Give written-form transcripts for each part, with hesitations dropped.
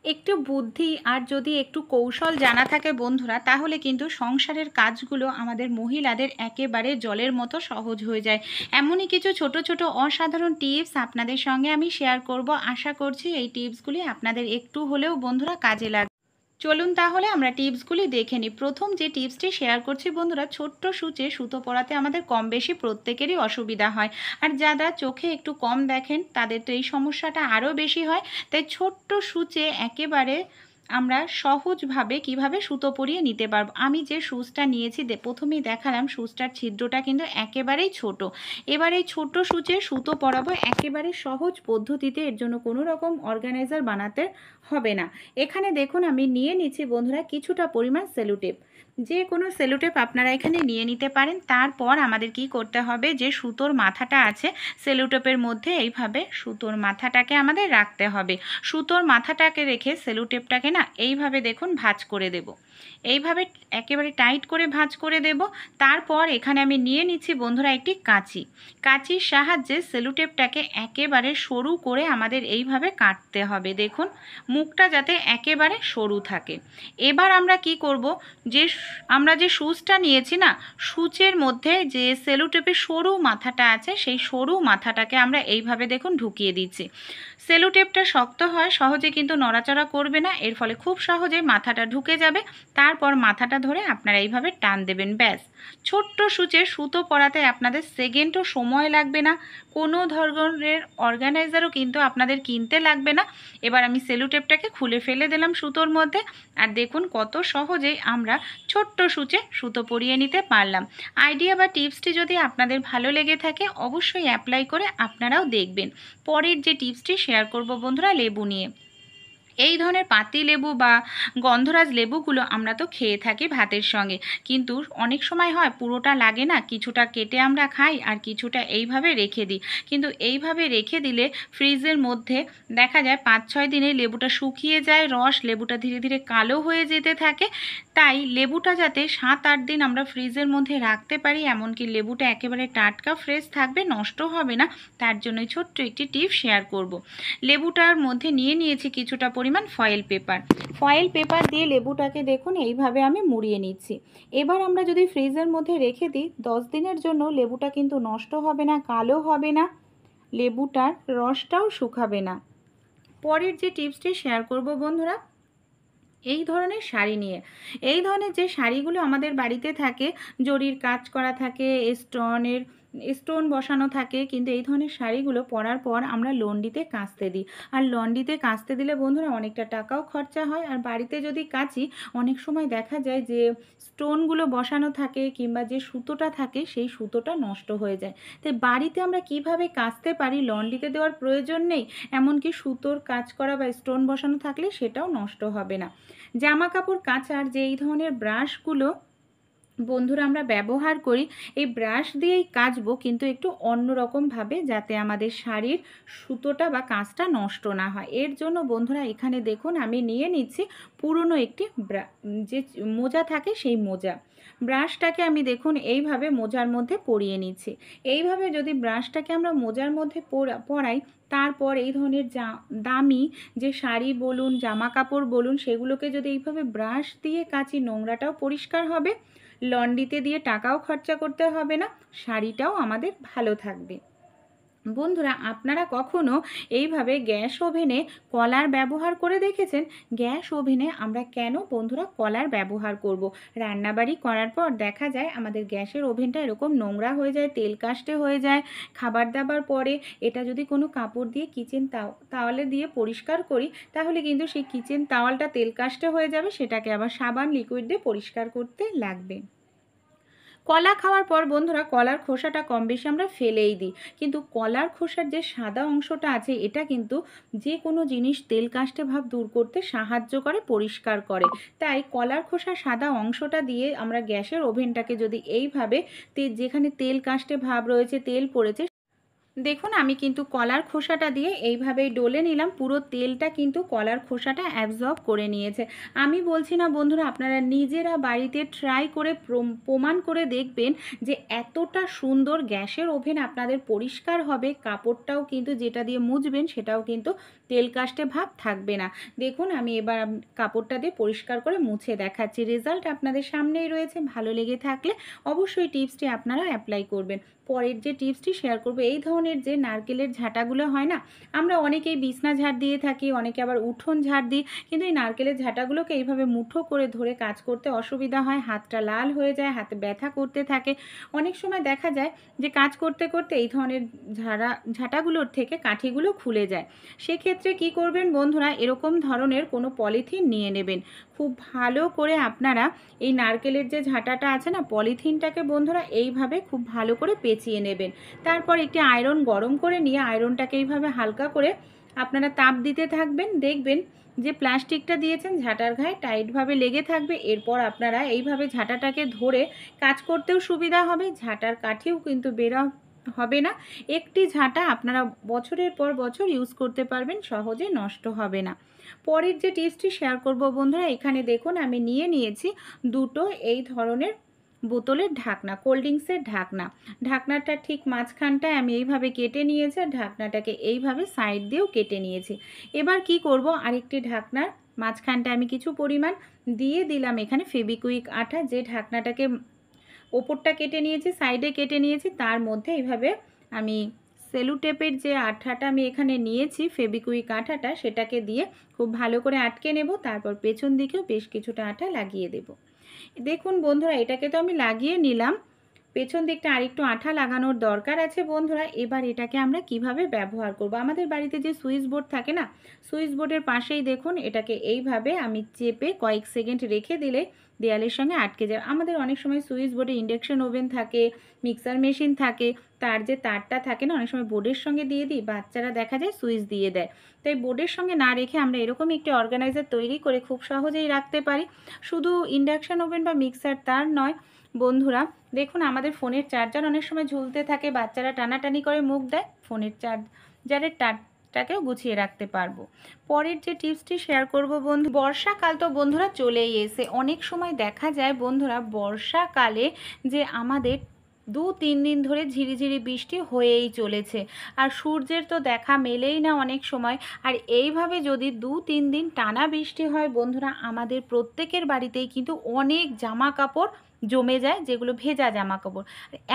একটু বুদ্ধি আর যদি একটু কৌশল জানা থাকে বন্ধুরা, তাহলে কিন্তু সংসারের কাজগুলো আমাদের মহিলাদের একেবারে জলের মতো সহজ হয়ে যায়। এমনই কিছু ছোট ছোট অসাধারণ টিপস আপনাদের সঙ্গে আমি শেয়ার করব। আশা করছি এই টিপসগুলি আপনাদের একটু হলেও বন্ধুরা কাজে লাগবে। চলুন তাহলে আমরা টিপসগুলি দেখে নিই। প্রথম যে টিপসটি শেয়ার করছি বন্ধুরা, ছোট্ট সূচে সুতো পরাতে আমাদের কম বেশি প্রত্যেকেরই অসুবিধা হয়। আর যারা চোখে একটু কম দেখেন তাদের তো এই সমস্যাটা আরও বেশি হয়। তাই ছোট্ট সূচে একেবারে আমরা সহজভাবে কিভাবে সুতো পরিয়ে নিতে পারবো। আমি যে সুচটা নিয়েছি প্রথমেই দেখালাম, সুচটার ছিদ্রটা কিন্তু একেবারেই ছোট। এবার এই ছোট্ট সূচে সুতো পরাবো একেবারে সহজ পদ্ধতিতে। এর জন্য কোনো রকম অর্গানাইজার বানাতে হবে না। এখানে দেখুন আমি নিয়ে নিচ্ছি বন্ধুরা কিছুটা পরিমাণ সেলোটেপ। যে কোনো সেলোটেপ আপনারা এখানে নিয়ে নিতে পারেন। তারপর আমাদের কি করতে হবে, যে সুতোর মাথাটা আছে সেলোটেপের মধ্যে এইভাবে সুতোর মাথাটাকে আমাদের রাখতে হবে। সুতোর মাথাটাকে রেখে সেলোটেপটাকে না এইভাবে দেখুন ভাঁজ করে দেব। এইভাবে একেবারে টাইট করে ভাঁজ করে দেব। তারপর এখানে আমি নিয়ে নিচ্ছি বন্ধুরা একটি কাঁচি। কাঁচির সাহায্যে সেলোটেপটাকে একেবারে সরু করে আমাদের এইভাবে কাটতে হবে। দেখুন মুখটা যাতে একেবারে সরু থাকে। এবার আমরা কি করব, যে আমরা যে সুচটা নিয়েছি না, সুচের মধ্যে যে সেলোটেপের সরু মাথাটা আছে সেই সরু মাথাটাকে আমরা এইভাবে দেখুন ঢুকিয়ে দিচ্ছি। সেলোটেপটা শক্ত হয়, সহজে কিন্তু নড়াচড়া করবে না, এর ফলে খুব সহজে মাথাটা ঢুকে যাবে। তারপর মাথাটা ধরে আপনারা এইভাবে টান দেবেন, ব্যাস। ছোট্ট সূচে সুতো পরাতে আপনাদের সেকেন্ডও সময় লাগবে না। কোনো ধরনের অর্গানাইজারও কিন্তু আপনাদের কিনতে লাগবে না। এবার আমি সেলোটেপটাকে খুলে ফেলে দিলাম সুতোর মধ্যে। আর দেখুন কত সহজেই আমরা ছোট্ট সূচে সুতো পরিয়ে নিতে পারলাম। আইডিয়া বা টিপসটি যদি আপনাদের ভালো লেগে থাকে অবশ্যই অ্যাপ্লাই করে আপনারাও দেখবেন। পরের যে টিপসটি শেয়ার করব বন্ধুরা, লেবু নিয়ে। এই ধরনের পাতি লেবু বা গন্ধরাজ লেবুগুলো আমরা তো খেয়ে থাকি ভাতের সঙ্গে, কিন্তু অনেক সময় হয় পুরোটা লাগে না, কিছুটা কেটে আমরা খাই আর কিছুটা এইভাবে রেখে দিই। কিন্তু এইভাবে রেখে দিলে ফ্রিজের মধ্যে দেখা যায় 5-6 দিনে লেবুটা শুকিয়ে যায়, রস লেবুটা ধীরে ধীরে কালো হয়ে যেতে থাকে। তাই লেবুটা যাতে 7-8 দিন আমরা ফ্রিজের মধ্যে রাখতে পারি, এমনকি লেবুটা একেবারে টাটকা ফ্রেশ থাকবে, নষ্ট হবে না, তার জন্য ছোট্ট একটি টিপ শেয়ার করব। লেবুটার মধ্যে নিয়ে নিয়েছি কিছুটা পরিমাণ ফয়েল পেপার। ফয়েল পেপার দিয়ে লেবুটাকে দেখুন এইভাবে আমি মুড়িয়ে নিচ্ছি। এবার আমরা যদি ফ্রিজের মধ্যে রেখে দিই 10 দিনের জন্য, লেবুটা কিন্তু নষ্ট হবে না, কালো হবে না, লেবুটার রসটাও শুকাবে না। পরের যে টিপসটি শেয়ার করব বন্ধুরা, এই ধরনের শাড়ি নিয়ে। এই ধরনের যে শাড়িগুলো আমাদের বাড়িতে থাকে, জরির কাজ করা থাকে, স্টোন বসানো থাকে, কিন্তু এই ধরনের শাড়িগুলো পরার পর আমরা লন্ডিতে কাচতে দিই। আর লন্ডিতে কাচতে দিলে বন্ধুরা অনেকটা টাকাও খরচা হয়। আর বাড়িতে যদি কাচি অনেক সময় দেখা যায় যে স্টোনগুলো বসানো থাকে কিংবা যে সুতোটা থাকে সেই সুতোটা নষ্ট হয়ে যায়। তাই বাড়িতে আমরা কিভাবে কাচতে পারি, লন্ডিতে দেওয়ার প্রয়োজন নেই, এমনকি সুতোর কাজ করা বা স্টোন বসানো থাকলে সেটাও নষ্ট হবে না। জামা কাপড় কাচার যে এই ধরনের ব্রাশগুলো বন্ধুরা আমরা ব্যবহার করি, এই ব্রাশ দিয়েই কাচবো, কিন্তু একটু অন্যরকমভাবে, যাতে আমাদের শাড়ির সুতোটা বা কাঁচটা নষ্ট না হয়। এর জন্য বন্ধুরা এখানে দেখুন আমি নিয়ে নিচ্ছি পুরনো একটি যে মোজা থাকে সেই মোজা। ব্রাশটাকে আমি দেখুন এইভাবে মোজার মধ্যে পরিয়ে নিচ্ছি। এইভাবে যদি ব্রাশটাকে আমরা মোজার মধ্যে পরাই, তারপর এই ধরনের দামি যে শাড়ি বলুন জামা কাপড় বলুন সেগুলোকে যদি এইভাবে ব্রাশ দিয়ে কাচি, নোংরাটাও পরিষ্কার হবে, লন্ড্রিতে দিয়ে টাকাও খরচা করতে হবে না, শাড়িটাও আমাদের ভালো থাকবে। বন্ধুরা আপনারা কখনো এইভাবে গ্যাস ওভেনে কলার ব্যবহার করে দেখেছেন? গ্যাস ওভেনে আমরা কেন বন্ধুরা কলার ব্যবহার করব? রান্নাবাড়ি করার পর দেখা যায় আমাদের গ্যাসের ওভেনটা এরকম নোংরা হয়ে যায়, তেল কাস্টে হয়ে যায়, খাবার দাবার পরে এটা যদি কোনো কাপড় দিয়ে কিচেন তাওয়ালে দিয়ে পরিষ্কার করি, তাহলে কিন্তু সেই কিচেন তাওয়ালটা তেল কাস্টে হয়ে যাবে, সেটাকে আবার সাবান লিকুইড দিয়ে পরিষ্কার করতে লাগবে। কলা খাওয়ার পর বন্ধুরা কলার খোসাটা কম বেশি আমরা ফেলেই দিই, কিন্তু কলার খোসার যে সাদা অংশটা আছে এটা কিন্তু যে কোনো জিনিস তেল কাস্টে ভাব দূর করতে সাহায্য করে, পরিষ্কার করে। তাই কলার খোসার সাদা অংশটা দিয়ে আমরা গ্যাসের ওভেনটাকে যদি এইভাবে যেখানে তেল কাস্টে ভাব রয়েছে, তেল পড়েছে, দেখুন আমি কিন্তু কলার খোসাটা দিয়ে এইভাবেই ডলে নিলাম, পুরো তেলটা কিন্তু কলার খোসাটা অ্যাবজর্ব করে নিয়েছে। আমি বলছি না বন্ধুরা, আপনারা নিজেরা বাড়িতে ট্রাই করে প্রমাণ করে দেখবেন যে এতটা সুন্দর গ্যাসের ওভেন আপনাদের পরিষ্কার হবে, কাপড়টাও কিন্তু যেটা দিয়ে মুছবেন সেটাও কিন্তু তেল কাস্টে ভাব থাকবে না। দেখুন আমি এবার কাপড়টা দিয়ে পরিষ্কার করে মুছে দেখাচ্ছি, রেজাল্ট আপনাদের সামনেই রয়েছে। ভালো লেগে থাকলে অবশ্যই টিপসটি আপনারা অ্যাপ্লাই করবেন। পরের যে টিপসটি শেয়ার করব, এই ধরনের যে নারকেলের ঝাঁটাগুলো হয় না, আমরা অনেকেই বিছনা ঝাড় দিয়ে থাকি, অনেকে আবার উঠোন ঝাড় দিই, কিন্তু এই নারকেলের ঝাঁটাগুলোকে এইভাবে মুঠো করে ধরে কাজ করতে অসুবিধা হয়, হাতটা লাল হয়ে যায়, হাতে ব্যথা করতে থাকে। অনেক সময় দেখা যায় যে কাজ করতে করতে এই ধরনের ঝাঁটাগুলোর থেকে কাঠিগুলো খুলে যায়। সেক্ষেত্রে কি করবেন বন্ধুরা, এরকম ধরনের কোনো পলিথিন নিয়ে নেবেন। খুব ভালো করে আপনারা এই নারকেলের যে ঝাঁটাটা আছে না, পলিথিনটাকে বন্ধুরা এইভাবে খুব ভালো করে পেঁচিয়ে নেবেন। তারপর একটি আয়রন গরম করে নিয়ে আয়রনটাকে এইভাবে হালকা করে আপনারা তাপ দিতে থাকবেন। দেখবেন যে প্লাস্টিকটা দিয়েছেন ঝাঁটার গায়ে টাইটভাবে লেগে থাকবে। এরপর আপনারা এইভাবে ঝাঁটাটাকে ধরে কাজ করতেও সুবিধা হবে, ঝাঁটার কাঠিও কিন্তু বেরা হবে না। একটি ঝাঁটা আপনারা বছরের পর বছর ইউজ করতে পারবেন, সহজে নষ্ট হবে না। পরের যে টিপসটি শেয়ার করব বন্ধুরা, এখানে দেখুন আমি নিয়েছি দুটো এই ধরনের বোতলের ঢাকনা, কোল্ড ড্রিঙ্কসের ঢাকনা। ঢাকনাটা ঠিক মাঝখানটায় আমি এইভাবে কেটে নিয়েছি, আর ঢাকনাটাকে এইভাবে সাইড দিয়েও কেটে নিয়েছি। এবার কি করব, আরেকটি ঢাকনার মাঝখানটা আমি কিছু পরিমাণ দিয়ে দিলাম এখানে ফেবিকুইক আঠা। যে ঢাকনাটাকে ওপরটা কেটে নিয়েছি, সাইডে কেটে নিয়েছি, তার মধ্যে এইভাবে আমি সেলু টেপের যে আঠাটা আমি এখানে নিয়েছি, ফেবিকুইক আঠাটা, সেটাকে দিয়ে খুব ভালো করে আটকে নেব। তারপর পেছন দিকেও বেশ কিছুটা আঠা লাগিয়ে দেব। দেখুন বন্ধুরা, এটাকে তো আমি লাগিয়ে নিলাম, পেছন দিকটা আরেকটু আঠা লাগানোর দরকার আছে বন্ধুরা। এবার এটাকে আমরা কিভাবে ব্যবহার করব, আমাদের বাড়িতে যে সুইচ বোর্ড থাকে না, সুইচ বোর্ডের পাশেই দেখুন এটাকে এইভাবে আমি চেপে কয়েক সেকেন্ড রেখে দিলে দেয়ালের সঙ্গে আটকে যায়। আমাদের অনেক সময় সুইচ বোর্ডে ইন্ডাকশন ওভেন থাকে, মিক্সার মেশিন থাকে, তার যে তারটা থাকে না, অনেক সময় বোর্ডের সঙ্গে দিয়ে দিই, বাচ্চারা দেখা যায় সুইচ দিয়ে দেয়। তাই বোর্ডের সঙ্গে না রেখে আমরা এরকম একটি অর্গানাইজার তৈরি করে খুব সহজেই রাখতে পারি। শুধু ইন্ডাকশন ওভেন বা মিক্সার তার নয় বন্ধুরা, দেখুন আমাদের ফোনের চার্জার অনেক সময় ঝুলতে থাকে, বাচ্চারা টানাটানি করে মুখ দেয়, ফোনের চার্জারের তারটাকেও গুছিয়ে রাখতে পারবো। পরের যে টিপসটি শেয়ার করব বন্ধু, বর্ষাকাল তো বন্ধুরা চলেই এসে। অনেক সময় দেখা যায় বন্ধুরা বর্ষাকালে যে আমাদের 2-3 দিন ধরে ঝিরিঝিরি বৃষ্টি হয়েই চলেছে, আর সূর্যের তো দেখা মেলেই না অনেক সময়। আর এইভাবে যদি 2-3 দিন টানা বৃষ্টি হয় বন্ধুরা, আমাদের প্রত্যেকের বাড়িতেই কিন্তু অনেক জামা কাপড় জমে যায়, যেগুলো ভেজা জামা কাপড়।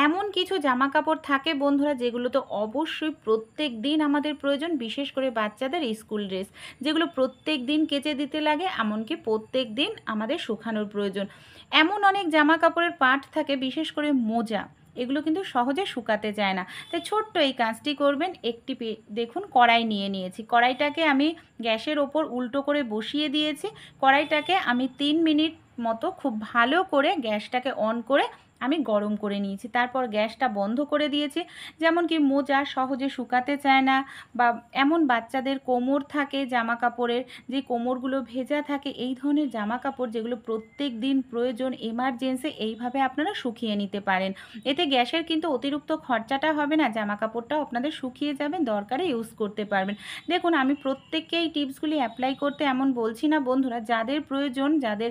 এমন কিছু জামা কাপড় থাকে বন্ধুরা যেগুলো তো অবশ্যই প্রত্যেক দিন আমাদের প্রয়োজন, বিশেষ করে বাচ্চাদের স্কুল ড্রেস, যেগুলো প্রত্যেক দিন কেচে দিতে লাগে, এমনকি প্রত্যেক দিন আমাদের শুকানোর প্রয়োজন। এমন অনেক জামা কাপড়ের পার্ট থাকে, বিশেষ করে মোজা, এগুলো কিন্তু সহজে শুকাতে যায় না। তাই ছোট্ট এই কাজটি করবেন। একটি দেখুন কড়াই নিয়েছি, কড়াইটাকে আমি গ্যাসের ওপর উল্টো করে বসিয়ে দিয়েছি। কড়াইটাকে আমি 3 মিনিট মতো খুব ভালো করে গ্যাসটাকে অন করে আমি গরম করে নিয়েছি। তারপর গ্যাসটা বন্ধ করে দিয়েছি। যেমন কি মোজা সহজে শুকাতে চায় না, বা এমন বাচ্চাদের কোমর থাকে জামা কাপড়ের, যে কোমরগুলো ভেজা থাকে, এই ধরনের জামা কাপড় যেগুলো প্রত্যেক দিন প্রয়োজন, এমার্জেন্সি, এইভাবে আপনারা শুকিয়ে নিতে পারেন। এতে গ্যাসের কিন্তু অতিরিক্ত খরচাটা হবে না, জামা কাপড়টাও আপনাদের শুকিয়ে যাবে, দরকারে ইউজ করতে পারবেন। দেখুন আমি প্রত্যেককে এই টিপসগুলি অ্যাপ্লাই করতে এমন বলছি না বন্ধুরা, যাদের প্রয়োজন, যাদের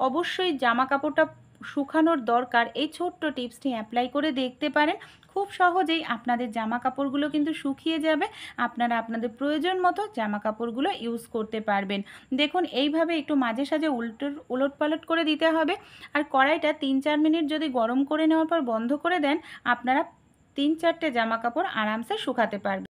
অবশ্যই জামা কাপড়টা শুকানোর দরকার, এই ছোট্ট টিপসটি অ্যাপ্লাই করে দেখতে পারেন। খুব সহজেই আপনাদের জামা কাপড়গুলো কিন্তু শুকিয়ে যাবে, আপনারা আপনাদের প্রয়োজন মতো জামা কাপড়গুলো ইউজ করতে পারবেন। দেখুন এইভাবে একটু মাঝে সাঝে উলটপালট করে দিতে হবে। আর কড়াইটা 3-4 মিনিট যদি গরম করে নেওয়ার পর বন্ধ করে দেন, আপনারা 3-4টে জামা কাপড় আরামসে শুকাতে পারবেন।